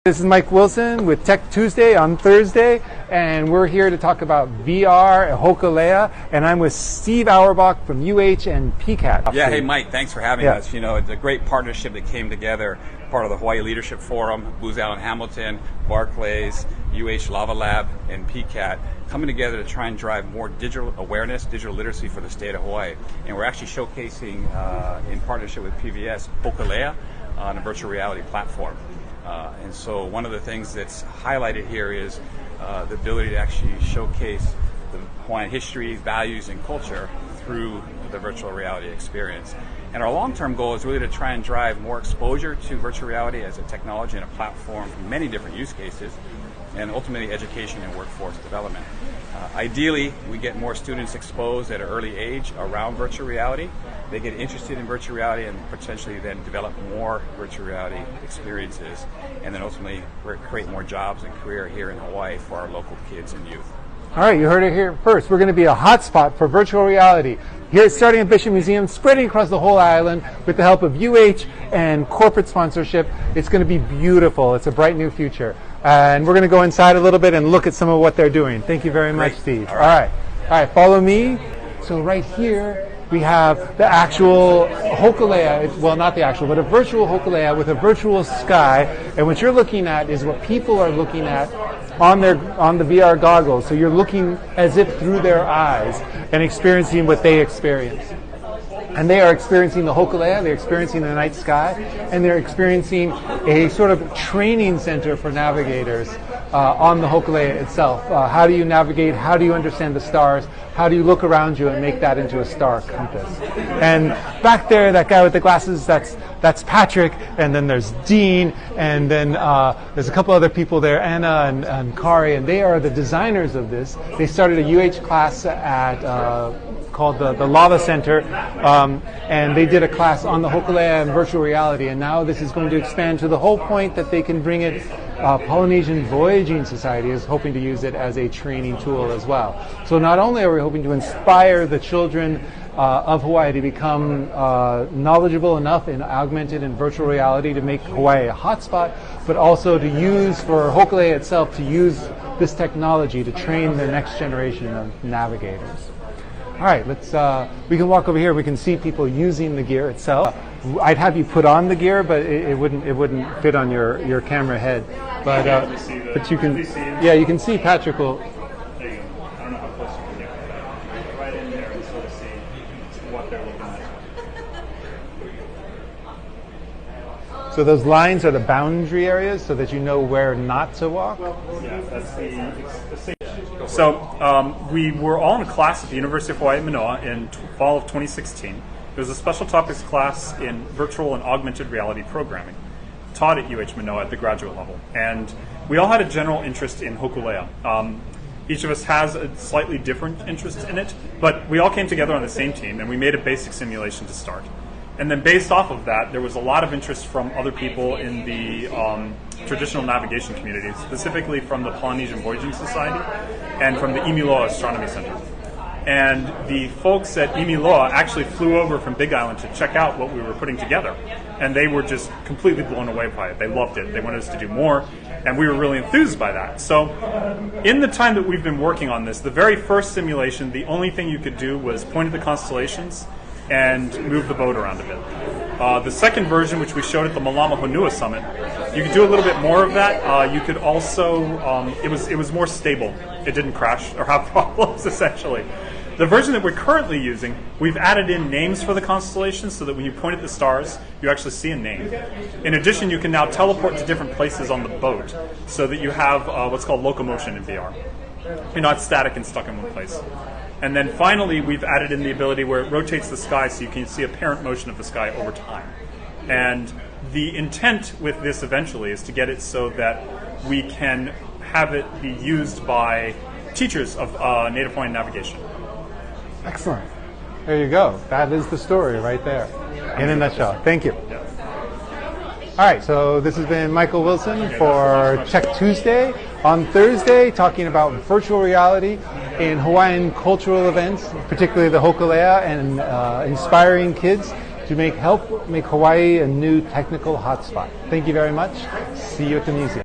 This is Mike Wilson with Tech Tuesday on Thursday, and we're here to talk about VR at Hōkūleʻa, and I'm with Steve Auerbach from UH and PCAT. Yeah, hey Mike, thanks for having us. You know, it's a great partnership that came together, part of the Hawaii Leadership Forum, Booz Allen Hamilton, Barclays, UH Lava Lab, and PCAT, coming together to try and drive more digital awareness, digital literacy for the state of Hawaii. And we're actually showcasing, in partnership with PVS, Hōkūleʻa on a virtual reality platform. And so one of the things that's highlighted here is the ability to actually showcase the Hawaiian history, values, and culture through the virtual reality experience. And our long-term goal is really to try and drive more exposure to virtual reality as a technology and a platform for many different use cases, and ultimately education and workforce development. Ideally, we get more students exposed at an early age around virtual reality. They get interested in virtual reality and potentially then develop more virtual reality experiences, and then ultimately create more jobs and career here in Hawaii for our local kids and youth. All right, you heard it here first. We're going to be a hotspot for virtual reality here at Starting Ambition Museum, spreading across the whole island with the help of UH and corporate sponsorship. It's going to be beautiful. It's a bright new future. And we're going to go inside a little bit and look at some of what they're doing. Thank you very much, Steve. All right, follow me. So right here, we have the actual Hōkūleʻa, well, not the actual, but a virtual Hōkūleʻa with a virtual sky. And what you're looking at is what people are looking at on the VR goggles. So you're looking as if through their eyes and experiencing what they experience. And they are experiencing the Hōkūleʻa, they're experiencing the night sky, and they're experiencing a sort of training center for navigators on the Hōkūleʻa itself. How do you navigate? How do you understand the stars? How do you look around you and make that into a star compass? And back there, that guy with the glasses, that's Patrick, and then there's Dean, and then there's a couple other people there, Anna and Kari, and they are the designers of this. They started a UH class at called the Lava Center, and they did a class on the Hōkūleʻa and virtual reality, and now this is going to expand to the whole point that they can bring it. Polynesian Voyaging Society is hoping to use it as a training tool as well. So not only are we hoping to inspire the children of Hawaii to become knowledgeable enough in augmented and virtual reality to make Hawaii a hotspot, but also to use for Hōkūleʻa itself to use this technology to train the next generation of navigators. All right, we can walk over here. We can see people using the gear itself. I'd have you put on the gear, but it wouldn't fit on your camera head. But you can, yeah, you can see Patrick will. There you go. I don't know how close you can get. Right in there and sort of see what they're looking at. So those lines are the boundary areas, so that you know where not to walk. Yeah, that's the So we were all in a class at the University of Hawaii, Mānoa in fall of 2016. There was a special topics class in virtual and augmented reality programming, taught at UH Mānoa at the graduate level. And we all had a general interest in Hōkūleʻa. Each of us has a slightly different interest in it, but we all came together on the same team, and we made a basic simulation to start. And then based off of that, there was a lot of interest from other people in the traditional navigation community, specifically from the Polynesian Voyaging Society and from the Imiloa Astronomy Center. And the folks at Imiloa actually flew over from Big Island to check out what we were putting together. And they were just completely blown away by it. They loved it. They wanted us to do more. And we were really enthused by that. So in the time that we've been working on this, the very first simulation, the only thing you could do was point at the constellations and move the boat around a bit. The second version, which we showed at the Malama Honua Summit, you could do a little bit more of that. You could also, it was more stable. It didn't crash or have problems, essentially. The version that we're currently using, we've added in names for the constellations so that when you point at the stars, you actually see a name. In addition, you can now teleport to different places on the boat so that you have what's called locomotion in VR. You're not static and stuck in one place. And then finally, we've added in the ability where it rotates the sky so you can see apparent motion of the sky over time. And the intent with this eventually is to get it so that we can have it be used by teachers of Native Hawaiian navigation. Excellent. There you go. That is the story right there in a nutshell. Thank you. Yeah. All right, so this has been Michael Wilson for Tech Tuesday. On Thursday, talking about virtual reality in Hawaiian cultural events, particularly the Hōkūleʻa, and inspiring kids to help make Hawaii a new technical hotspot. Thank you very much. See you at the museum.